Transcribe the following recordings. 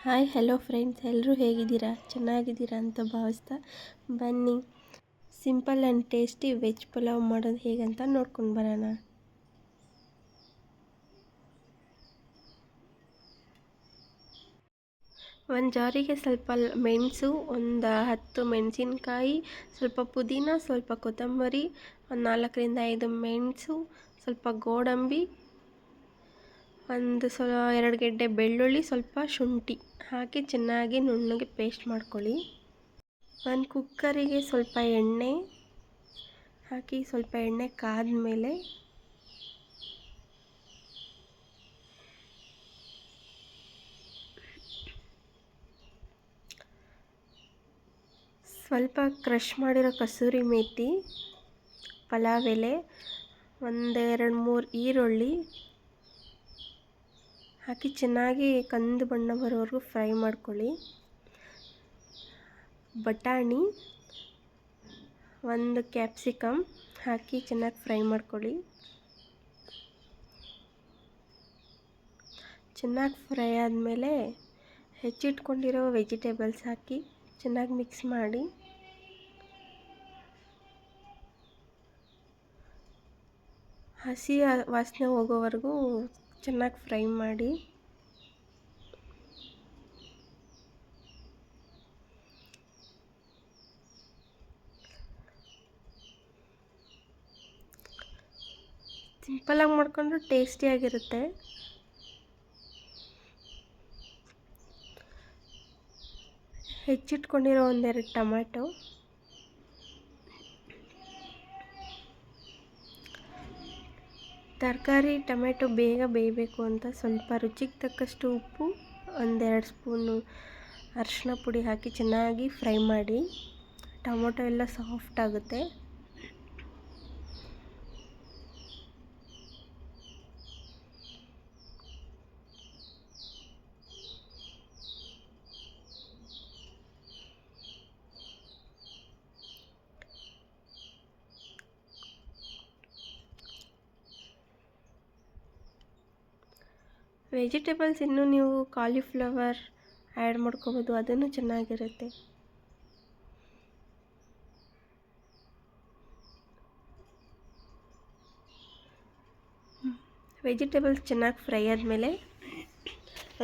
Hi hello friends, ಎಲ್ಲರೂ ಹೇಗಿದ್ದೀರಾ? ಚೆನ್ನಾಗಿದ್ದೀರಾ ಅಂತ ಭಾವಿಸ್ತಾ ಬನ್ನಿ simple and tasty veg pulao ಮಾಡೋದು ಹೇಗಂತ ನೋಡ್ಕೊಂಡು ಬರೋಣ. ಒಂದು ಜಾರಿಗೆ ಸ್ವಲ್ಪ ಮೆಣಸು, ಒಂದು 10 ಮೆಣಸಿನ್ಕಾಯಿ, ಸ್ವಲ್ಪ ಪುದೀನ, ಸ್ವಲ್ಪ ಕೊತ್ತಂಬರಿ, ಒಂದು 4ರಿಂದ 5 ಮೆಣಸು, ಸ್ವಲ್ಪ ಗೋಡಂಬಿ, ಒಂದು 2 ಗೆಡ್ಡೆ ಬೆಳ್ಳುಳ್ಳಿ, ಸ್ವಲ್ಪ ಶುಂಠಿ ಹಾಕಿ ಚೆನ್ನಾಗಿ ನುಣ್ಣಗೆ ಪೇಸ್ಟ್ ಮಾಡ್ಕೊಳ್ಳಿ. ಒಂದು ಕುಕ್ಕರಿಗೆ ಸ್ವಲ್ಪ ಎಣ್ಣೆ ಹಾಕಿ, ಸ್ವಲ್ಪ ಎಣ್ಣೆ ಕಾದ್ಮೇಲೆ ಸ್ವಲ್ಪ ಕ್ರಷ್ ಮಾಡಿರೋ ಕಸೂರಿ ಮೇಥಿ, ಪಲಾವ್ ಎಲೆ, 1-2-3 ಈರುಳ್ಳಿ ಹಾಕಿ ಚೆನ್ನಾಗಿ ಕಂದು ಬಣ್ಣ ಬರೋವರೆಗೂ ಫ್ರೈ ಮಾಡ್ಕೊಳ್ಳಿ. ಬಟಾಣಿ, 1 ಕ್ಯಾಪ್ಸಿಕಮ್ ಹಾಕಿ ಚೆನ್ನಾಗಿ ಫ್ರೈ ಮಾಡ್ಕೊಳ್ಳಿ. ಚೆನ್ನಾಗಿ ಫ್ರೈ ಆದಮೇಲೆ ಹೆಚ್ಚಿಟ್ಕೊಂಡಿರೋ ವೆಜಿಟೇಬಲ್ಸ್ ಹಾಕಿ ಚೆನ್ನಾಗಿ ಮಿಕ್ಸ್ ಮಾಡಿ. ಹಸಿ ವಾಸನೆ ಹೋಗೋವರೆಗೂ ಚೆನ್ನಾಗಿ ಫ್ರೈ ಮಾಡಿ. ಸಿಂಪಲಾಗಿ ಮಾಡ್ಕೊಂಡ್ರೆ ಟೇಸ್ಟಿಯಾಗಿರುತ್ತೆ. ಹೆಚ್ಚಿಟ್ಕೊಂಡಿರೋ 1-2 ಟೊಮ್ಯಾಟೊ, ತರಕಾರಿ ಟೊಮೆಟೊ ಬೇಗ ಬೇಯಬೇಕು ಅಂತ ಸ್ವಲ್ಪ ರುಚಿಗೆ ತಕ್ಕಷ್ಟು ಉಪ್ಪು, 1-2 ಸ್ಪೂನು ಅರಿಶಿನ ಪುಡಿ ಹಾಕಿ ಚೆನ್ನಾಗಿ ಫ್ರೈ ಮಾಡಿ. ಟೊಮೊಟೊ ಎಲ್ಲ ಸಾಫ್ಟ್ ಆಗುತ್ತೆ. ವೆಜಿಟೇಬಲ್ಸ್ ಇನ್ನೂ ನೀವು ಕಾಲಿಫ್ಲವರ್ ಆ್ಯಡ್ ಮಾಡ್ಕೋಬೋದು, ಅದನ್ನು ಚೆನ್ನಾಗಿರುತ್ತೆ. ವೆಜಿಟೇಬಲ್ಸ್ ಚೆನ್ನಾಗಿ ಫ್ರೈ ಆದಮೇಲೆ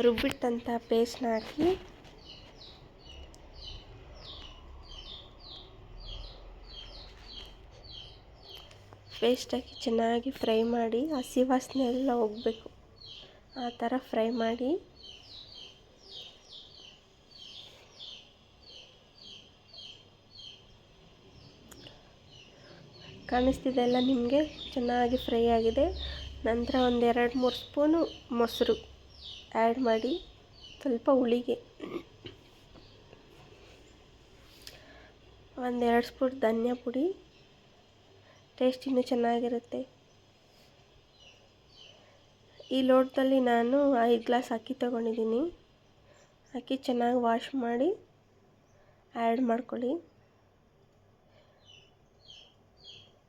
ರುಬ್ಬಿಟ್ಟಂಥ ಪೇಸ್ಟ್ನ ಹಾಕಿ ಚೆನ್ನಾಗಿ ಫ್ರೈ ಮಾಡಿ. ಹಸಿ ವಾಸನೆ ಎಲ್ಲ ಹೋಗಬೇಕು, ಆ ಥರ ಫ್ರೈ ಮಾಡಿ. ಕಾಣಿಸ್ತಿದೆ ಎಲ್ಲ ನಿಮಗೆ, ಚೆನ್ನಾಗಿ ಫ್ರೈ ಆಗಿದೆ. ನಂತರ 1-2-3 ಸ್ಪೂನು ಮೊಸರು ಆ್ಯಡ್ ಮಾಡಿ, ಸ್ವಲ್ಪ ಹುಳಿಗೆ 1-2 ಸ್ಪೂನ್ ಧನಿಯಾ ಪುಡಿ, ಟೇಸ್ಟ್ ಇನ್ನೂ ಚೆನ್ನಾಗಿರುತ್ತೆ. ಈ ಲೋಟದಲ್ಲಿ ನಾನು 5 ಗ್ಲಾಸ್ ಅಕ್ಕಿ ತೊಗೊಂಡಿದ್ದೀನಿ. ಅಕ್ಕಿ ಚೆನ್ನಾಗಿ ವಾಶ್ ಮಾಡಿ ಆ್ಯಡ್ ಮಾಡ್ಕೊಳ್ಳಿ.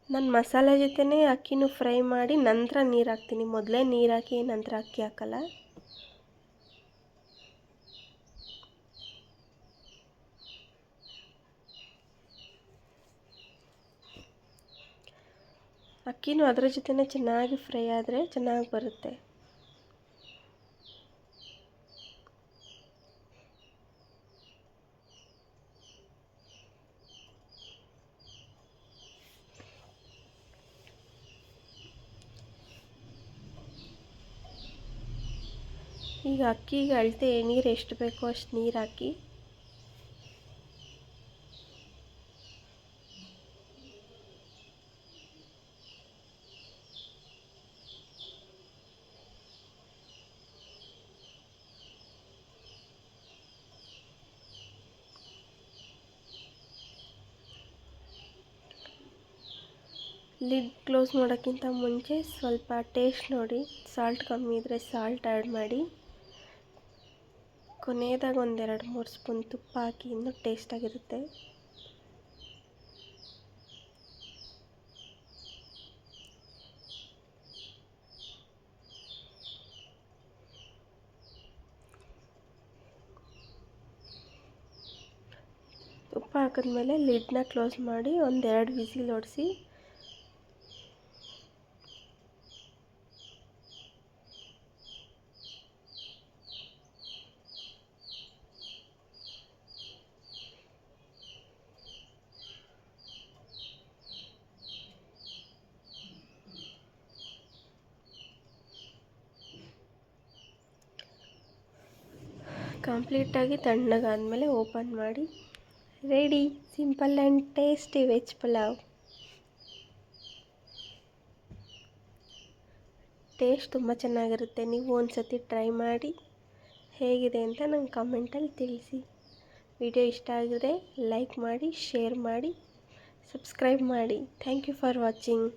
ನಾನು ಮಸಾಲೆ ಜೊತೆನೇ ಅಕ್ಕಿನೂ ಫ್ರೈ ಮಾಡಿ ನಂತರ ನೀರು ಹಾಕ್ತೀನಿ. ಮೊದಲೇ ನೀರು ಹಾಕಿ ನಂತರ ಅಕ್ಕಿ ಹಾಕಲ್ಲ. ಅಕ್ಕಿನೂ ಅದರ ಜೊತೆನೇ ಚೆನ್ನಾಗಿ ಫ್ರೈ ಆದರೆ ಚೆನ್ನಾಗಿ ಬರುತ್ತೆ. ಈಗ ಅಕ್ಕಿಗೆ ಅಳತೆ ನೀರು ಎಷ್ಟು ಬೇಕೋ ಅಷ್ಟು ನೀರು ಹಾಕಿ ಲಿಡ್ ಕ್ಲೋಸ್ ಮಾಡೋಕ್ಕಿಂತ ಮುಂಚೆ ಸ್ವಲ್ಪ ಟೇಸ್ಟ್ ನೋಡಿ, ಸಾಲ್ಟ್ ಕಮ್ಮಿ ಇದ್ದರೆ ಸಾಲ್ಟ್ ಆ್ಯಡ್ ಮಾಡಿ. ಕೊನೆಯದಾಗಿ 1-2-3 ಸ್ಪೂನ್ ತುಪ್ಪ ಹಾಕಿ, ಇನ್ನೂ ಟೇಸ್ಟಾಗಿರುತ್ತೆ. ತುಪ್ಪ ಹಾಕಿದ್ಮೇಲೆ ಲಿಡ್ನ ಕ್ಲೋಸ್ ಮಾಡಿ ಒಂದೆರಡು ವಿಸಿಲ್ ಹೊಡಿಸಿ ಕಂಪ್ಲೀಟಾಗಿ ತಣ್ಣಗಾದಮೇಲೆ ಓಪನ್ ಮಾಡಿ ready, simple and tasty veg pulao. Taste ತುಂಬ ಚೆನ್ನಾಗಿರುತ್ತೆ. ನೀವು ಒಂದು ಸತಿ ಟ್ರೈ ಮಾಡಿ ಹೇಗಿದೆ ಅಂತ ನಂಗೆ ಕಮೆಂಟಲ್ಲಿ ತಿಳಿಸಿ. ವಿಡಿಯೋ ಇಷ್ಟ ಆಗಿದ್ರೆ ಲೈಕ್ ಮಾಡಿ, ಶೇರ್ ಮಾಡಿ, ಸಬ್ಸ್ಕ್ರೈಬ್ ಮಾಡಿ. Thank you for watching.